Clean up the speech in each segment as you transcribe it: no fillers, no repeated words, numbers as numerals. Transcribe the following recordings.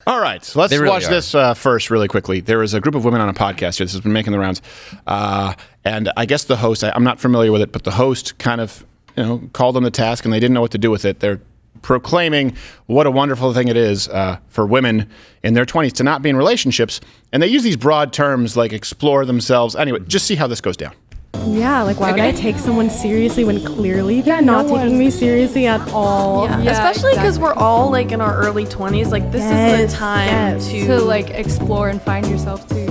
All right, so let's watch this first really quickly. There was a group of women on a podcast here. This has been making the rounds. And I guess the host, I'm not familiar with it, but the host kind of called them to task, and they didn't know what to do with it. They're proclaiming what a wonderful thing it is for women in their 20s to not be in relationships. And they use these broad terms like explore themselves. Anyway, just see how this goes down. Yeah, like why would I take someone seriously when clearly they're not taking me seriously at all? Yeah, especially because we're all like in our early 20s. Like this is the time to like explore and find yourself too.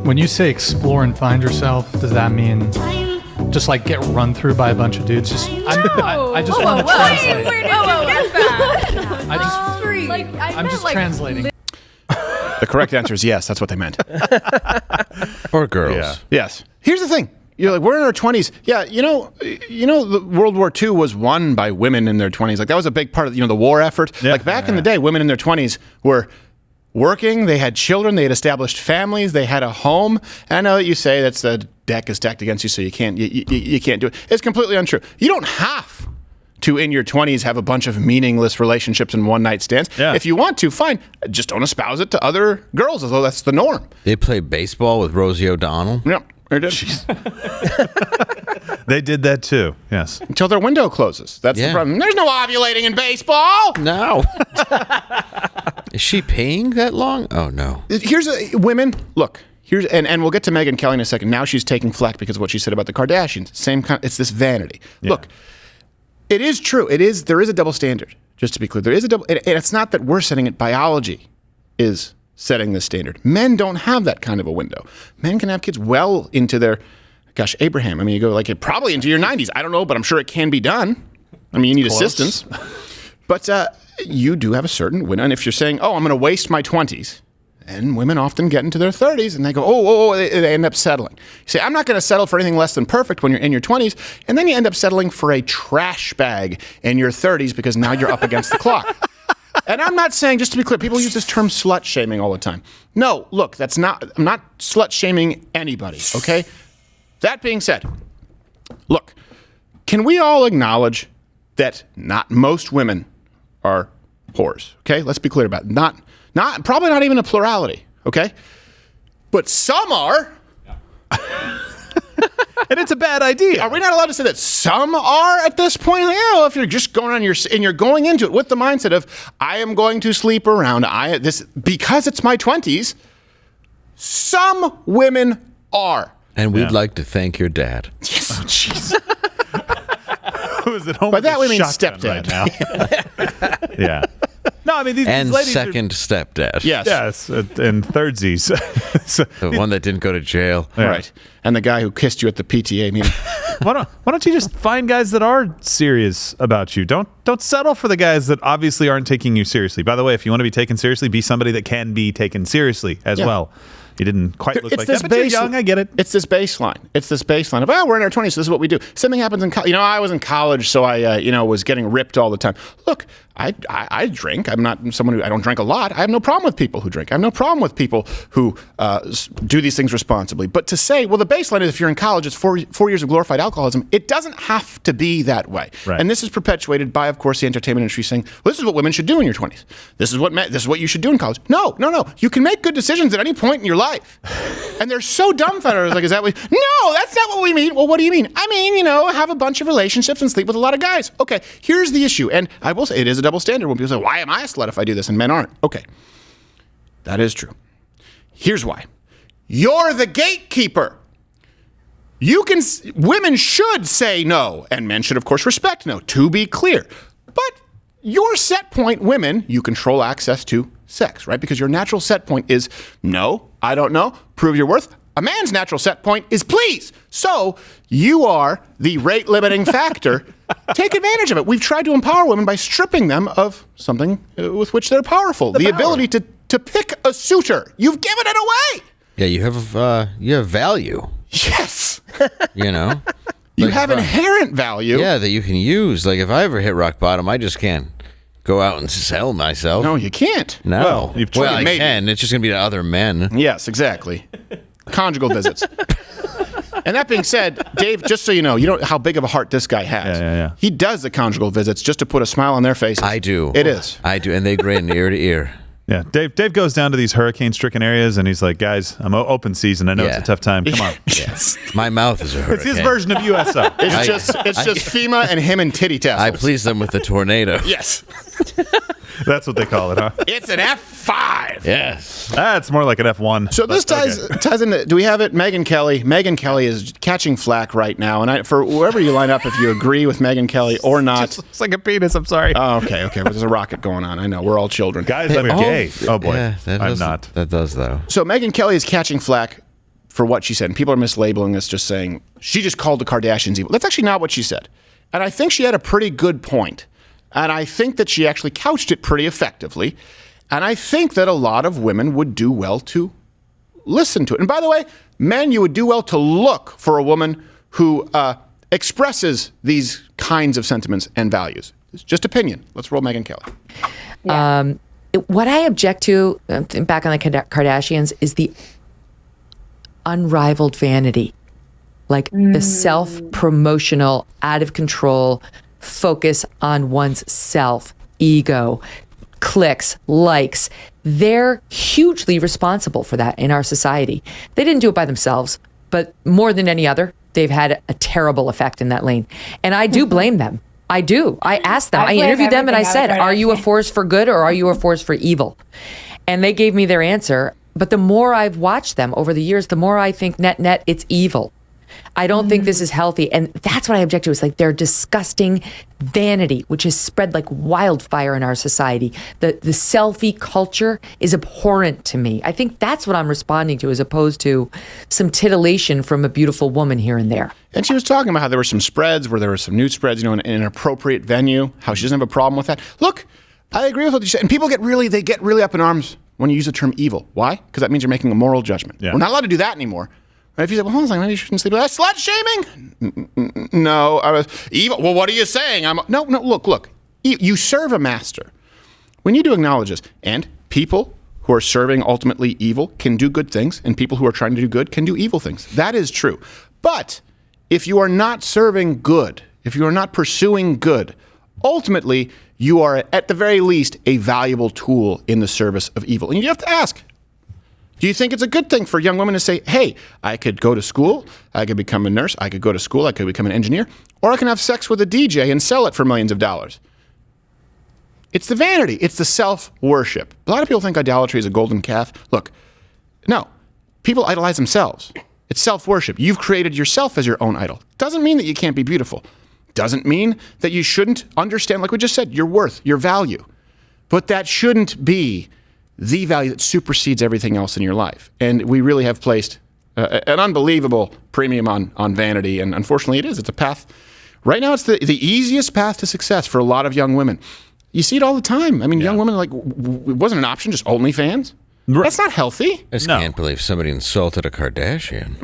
When you say explore and find yourself, does that mean just like get run through by a bunch of dudes? I just want to translate. Where did you get that? I'm just translating. The correct answer is yes. That's what they meant. Or girls. Yeah. Yes. Here's the thing. You're like, we're in our 20s. Yeah, the World War II was won by women in their 20s. Like that was a big part of the war effort. Yeah. Like back in the day, women in their 20s were working. They had children. They had established families. They had a home. And I know that you say that's the deck is stacked against you, so you can't do it. It's completely untrue. You don't have to, in your 20s, have a bunch of meaningless relationships and one-night stands. Yeah. If you want to, fine. Just don't espouse it to other girls, as though that's the norm. They play baseball with Rosie O'Donnell? Yep. They did. They did that too, yes. Until their window closes. That's the problem. There's no ovulating in baseball. No. Is she paying that long? Oh, no. Women, look. And we'll get to Megyn Kelly in a second. Now she's taking flack because of what she said about the Kardashians. Same kind. It's this vanity. Yeah. Look, it is true. There is a double standard. Just to be clear, there is a double. And it's not that we're setting it. Biology is setting the standard. Men don't have that kind of a window. Men can have kids well into their, Abraham. I mean, you go probably into your 90s. I don't know, but I'm sure it can be done. I mean, you need assistance. But you do have a certain window. And if you're saying, I'm going to waste my 20s, and women often get into their 30s and they go, they end up settling. You say, I'm not going to settle for anything less than perfect when you're in your 20s. And then you end up settling for a trash bag in your 30s because now you're up against the clock. And I'm not saying, just to be clear, people use this term slut shaming all the time. No, look, I'm not slut shaming anybody, okay? That being said, look, can we all acknowledge that not most women are whores, okay? Let's be clear about it. Probably not even a plurality, okay? But some are. And it's a bad idea. Are we not allowed to say that some are at this point? If you're just going on and you're going into it with the mindset of I am going to sleep around because it's my 20s. Some women are. And we'd like to thank your dad. Yes, jeez. Who is at home? By that we mean stepdad. Right now. Yeah. No, I mean these ladies second stepdad. Yes, and thirdsies. The one that didn't go to jail. Yeah. Right, and the guy who kissed you at the PTA meeting. Why don't you just find guys that are serious about you? Don't settle for the guys that obviously aren't taking you seriously. By the way, if you want to be taken seriously, be somebody that can be taken seriously as well. You didn't quite look like that, but you're young. I get it. It's this baseline. of, we're in our 20s, so this is what we do. Something happens in college. I was in college, so I, was getting ripped all the time. Look, I drink. I'm not someone I don't drink a lot. I have no problem with people who drink. I have no problem with people who do these things responsibly. But to say, the baseline is if you're in college, it's 4 years of glorified alcoholism. It doesn't have to be that way. Right. And this is perpetuated by, of course, the entertainment industry saying, this is what women should do in your 20s. This is what you should do in college. No. You can make good decisions at any point in your life. And they're so dumbfounded. Like, is that what? No, that's not what we mean. Well, what do you mean? I mean, have a bunch of relationships and sleep with a lot of guys. Okay, here's the issue. And I will say it is a double standard when people say, why am I a slut if I do this and men aren't? Okay, that is true. Here's why. You're the gatekeeper. Women should say no, and men should, of course, respect no, to be clear. But your set point, women, you control access to sex, right? Because your natural set point is no, I don't know, prove your worth. A man's natural set point is please. So you are the rate limiting factor. Take advantage of it. We've tried to empower women by stripping them of something with which they're powerful. The ability to pick a suitor. You've given it away. Yeah, you have value. Yes. You have inherent value. Yeah, that you can use. Like if I ever hit rock bottom, I just can't go out and sell myself. No, you can't. No. Well, you've tried. I can. It's just going to be to other men. Yes, exactly. Conjugal visits. And that being said, Dave, just so you know how big of a heart this guy has. Yeah. He does the conjugal visits just to put a smile on their faces. I do. It is. I do, and they grin ear to ear. Yeah, Dave goes down to these hurricane-stricken areas, and he's like, guys, I'm open season. I know it's a tough time. Come on. Yes. My mouth is a hurricane. It's his version of USO. It's just FEMA and him and titty tassels. I please them with the tornado. Yes. That's what they call it, huh? It's an F5. Yes. That's more like an F1. So this ties into, do we have it? Megyn Kelly. Megyn Kelly is catching flack right now. And for whoever you line up, if you agree with Megyn Kelly or not. It's like a penis. I'm sorry. Oh, okay. Well, there's a rocket going on. I know. We're all children. Guys, I'm gay. Oh, boy. Yeah, I'm not. That does, though. So Megyn Kelly is catching flack for what she said. And people are mislabeling this, just saying, she just called the Kardashians evil. That's actually not what she said. And I think she had a pretty good point. And I think that she actually couched it pretty effectively. And I think that a lot of women would do well to listen to it. And by the way, men, you would do well to look for a woman who expresses these kinds of sentiments and values. It's just opinion. Let's roll Megyn Kelly. Yeah. What I object to, back on the Kardashians, is the unrivaled vanity. Like the self-promotional, out of control focus on one's self, ego, clicks, likes. They're hugely responsible for that in our society. They didn't do it by themselves, but more than any other, they've had a terrible effect in that lane. And I do blame them. I do. I asked them. I interviewed them and I said, are you a force for good or are you a force for evil? And they gave me their answer. But the more I've watched them over the years, the more I think net, it's evil. I don't think this is healthy. And that's what I object to. Is like their disgusting vanity, which has spread like wildfire in our society. The selfie culture is abhorrent to me. I think that's what I'm responding to, as opposed to some titillation from a beautiful woman here and there. And she was talking about how there were some spreads where there were some nude spreads, in an appropriate venue, how she doesn't have a problem with that. Look, I agree with what you said. And people get really up in arms when you use the term evil. Why? Because that means you're making a moral judgment. Yeah. We're not allowed to do that anymore. Right? If you say, well, hold on a second, maybe you shouldn't sleep with that. Slut shaming? No, I was evil. Well, what are you saying? No, look. You serve a master. We need to acknowledge this. And people who are serving ultimately evil can do good things, and people who are trying to do good can do evil things. That is true. But if you are not serving good, if you are not pursuing good, ultimately, you are at the very least a valuable tool in the service of evil. And you have to ask, do you think it's a good thing for young women to say, hey, I could go to school, I could become a nurse, I could go to school, I could become an engineer, or I can have sex with a DJ and sell it for millions of dollars? It's the vanity. It's the self-worship. A lot of people think idolatry is a golden calf. Look, no. People idolize themselves. It's self-worship. You've created yourself as your own idol. Doesn't mean that you can't be beautiful. Doesn't mean that you shouldn't understand, like we just said, your worth, your value. But that shouldn't be the value that supersedes everything else in your life. And we really have placed an unbelievable premium on vanity. And unfortunately, it is. It's a path. Right now, it's the easiest path to success for a lot of young women. You see it all the time. I mean, young women, like, it wasn't an option, just OnlyFans. That's not healthy. I just can't believe somebody insulted a Kardashian.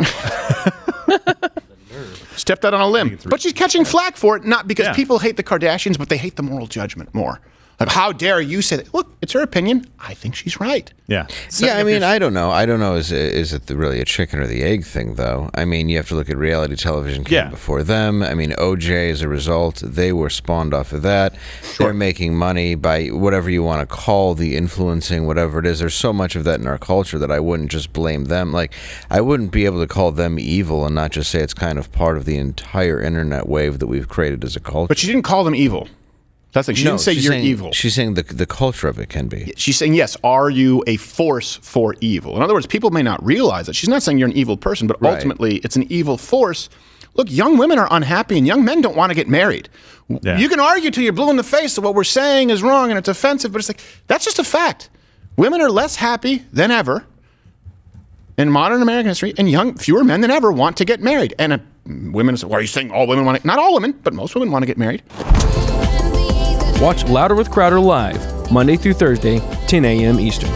Stepped out on a limb. But she's catching flack for it, not because people hate the Kardashians, but they hate the moral judgment more. Like, how dare you say that? Look, it's her opinion. I think she's right. Yeah. Yeah, I mean, I don't know. Is it really a chicken or the egg thing, though? I mean, you have to look at reality television came before them. I mean, OJ, as a result, they were spawned off of that. Sure. They're making money by whatever you want to call the influencing, whatever it is. There's so much of that in our culture that I wouldn't just blame them. Like, I wouldn't be able to call them evil and not just say it's kind of part of the entire internet wave that we've created as a culture. But she didn't call them evil. That's like, she didn't say you're evil. She's saying the culture of it can be. She's saying, yes, are you a force for evil? In other words, people may not realize it. She's not saying you're an evil person, but ultimately it's an evil force. Look, young women are unhappy and young men don't want to get married. Yeah. You can argue till you're blue in the face that what we're saying is wrong and it's offensive, but it's like, that's just a fact. Women are less happy than ever in modern American history, and fewer men than ever want to get married. And women say, well, are you saying all women want to? Not all women, but most women want to get married. Watch Louder with Crowder live, Monday through Thursday, 10 a.m. Eastern.